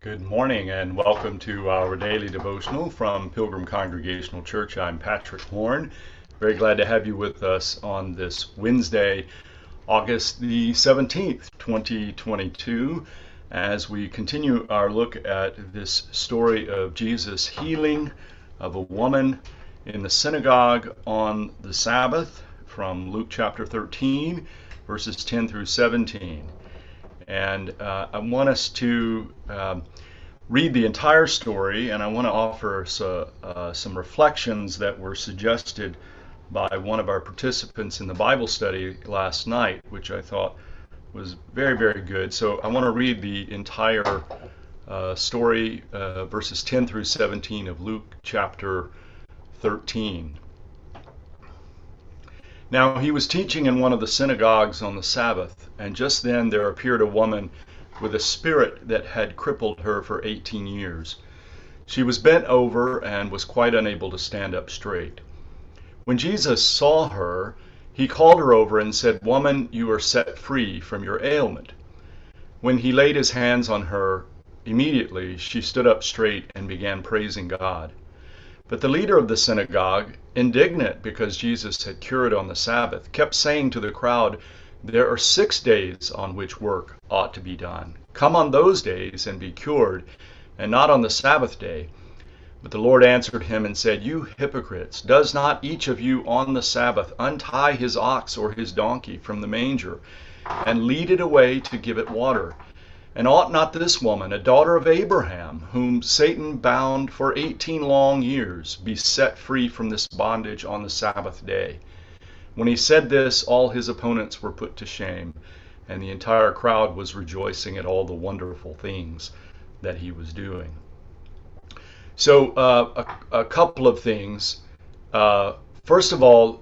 Good morning and welcome to our daily devotional from Pilgrim Congregational Church. I'm Patrick Horn. Very glad to have you with us on this Wednesday, August the 17th, 2022, as we continue our look at this story of Jesus' healing of a woman in the synagogue on the Sabbath from Luke chapter 13, verses 10 through 17. And I want us to read the entire story, and I want to offer some reflections that were suggested by one of our participants in the Bible study last night, which I thought was very, very good. So I want to read the entire story, verses 10 through 17 of Luke chapter 13. Now he was teaching in one of the synagogues on the Sabbath, and just then there appeared a woman with a spirit that had crippled her for 18 years. She was bent over and was quite unable to stand up straight. When Jesus saw her, he called her over and said, "Woman, you are set free from your ailment." When he laid his hands on her, immediately she stood up straight and began praising God. But the leader of the synagogue, indignant because Jesus had cured on the Sabbath, kept saying to the crowd, "There are 6 days on which work ought to be done. Come on those days and be cured, and not on the Sabbath day." But the Lord answered him and said, "You hypocrites, does not each of you on the Sabbath untie his ox or his donkey from the manger and lead it away to give it water? And ought not this woman, a daughter of Abraham, whom Satan bound for 18 long years, be set free from this bondage on the Sabbath day?" When he said this, all his opponents were put to shame, and the entire crowd was rejoicing at all the wonderful things that he was doing. So a couple of things. First of all,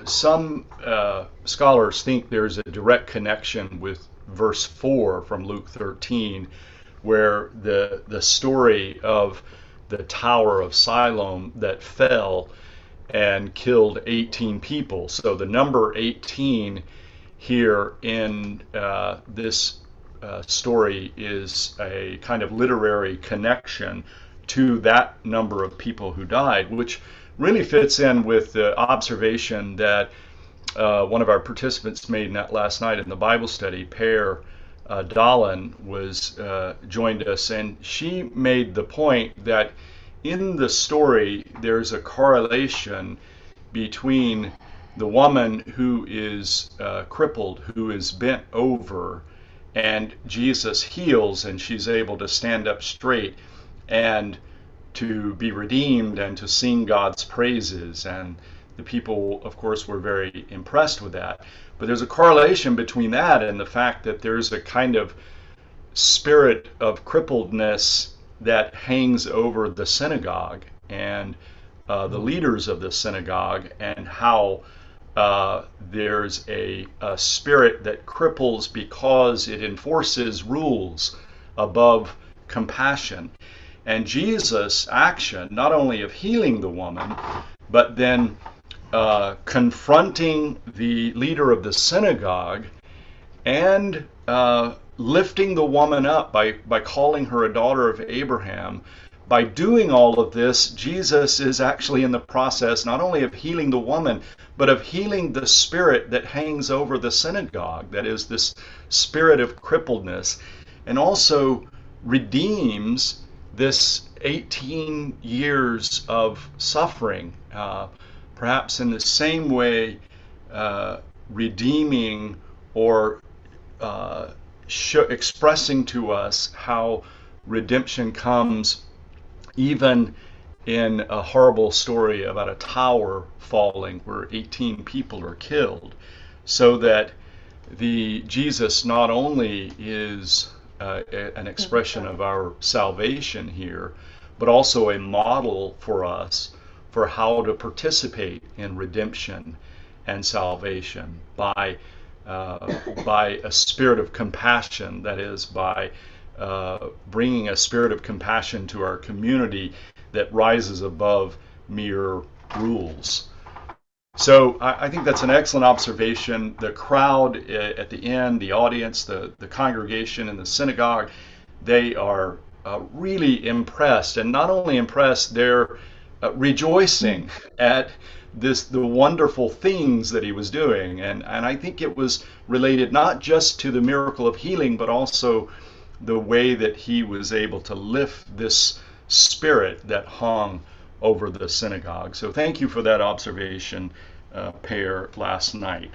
some scholars think there's a direct connection with verse 4 from Luke 13, where the story of the Tower of Siloam that fell and killed 18 people. So the number 18 here in this story is a kind of literary connection to that number of people who died, which really fits in with the observation that one of our participants made last night in the Bible study. Per Dahlen joined us, and she made the point that in the story there's a correlation between the woman who is crippled, who is bent over, and Jesus heals, and she's able to stand up straight and to be redeemed and to sing God's praises. And the people, of course, were very impressed with that. But there's a correlation between that and the fact that there's a kind of spirit of crippledness that hangs over the synagogue and the leaders of the synagogue, and how there's a spirit that cripples because it enforces rules above compassion. And Jesus' action, not only of healing the woman, but then confronting the leader of the synagogue and lifting the woman up by calling her a daughter of Abraham. By doing all of this, Jesus is actually in the process not only of healing the woman, but of healing the spirit that hangs over the synagogue, that is, this spirit of crippledness, and also redeems this 18 years of suffering, perhaps in the same way redeeming or expressing to us how redemption comes even in a horrible story about a tower falling where 18 people are killed. So that Jesus not only is an expression of our salvation here, but also a model for us for how to participate in redemption and salvation by a spirit of compassion, that is, by bringing a spirit of compassion to our community that rises above mere rules. So I think that's an excellent observation. The crowd at the end, the audience, the congregation in the synagogue, they are really impressed, and not only impressed, they're rejoicing at the wonderful things that he was doing, and I think it was related not just to the miracle of healing, but also the way that he was able to lift this spirit that hung over the synagogue. So thank you for that observation, Pear, last night.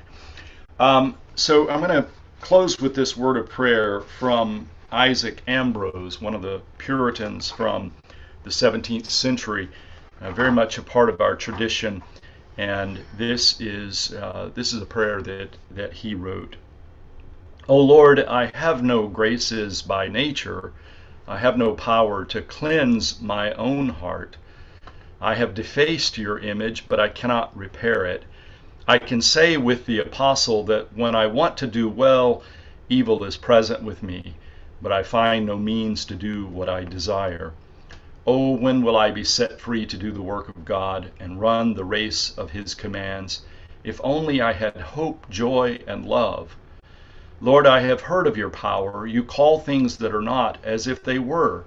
So I'm going to close with this word of prayer from Isaac Ambrose, one of the Puritans from the 17th century, very much a part of our tradition. And this is a prayer that he wrote. O Lord, I have no graces by nature. I have no power to cleanse my own heart. I have defaced your image, but I cannot repair it. I can say with the apostle that when I want to do well, evil is present with me, but I find no means to do what I desire. Oh, when will I be set free to do the work of God and run the race of his commands? If only I had hope, joy, and love. Lord, I have heard of your power. You call things that are not as if they were.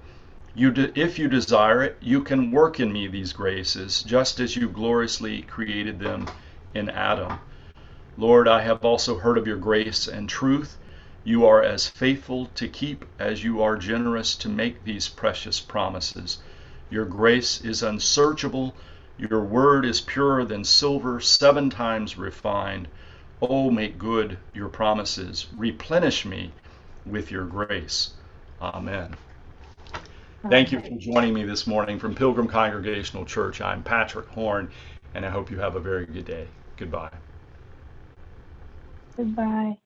If you desire it, you can work in me these graces, just as you gloriously created them in Adam. Lord, I have also heard of your grace and truth. You are as faithful to keep as you are generous to make these precious promises. Your grace is unsearchable. Your word is purer than silver, 7 times refined. Oh, make good your promises. Replenish me with your grace. Amen. Thank you for joining me this morning from Pilgrim Congregational Church. I'm Patrick Horn, and I hope you have a very good day. Goodbye. Goodbye.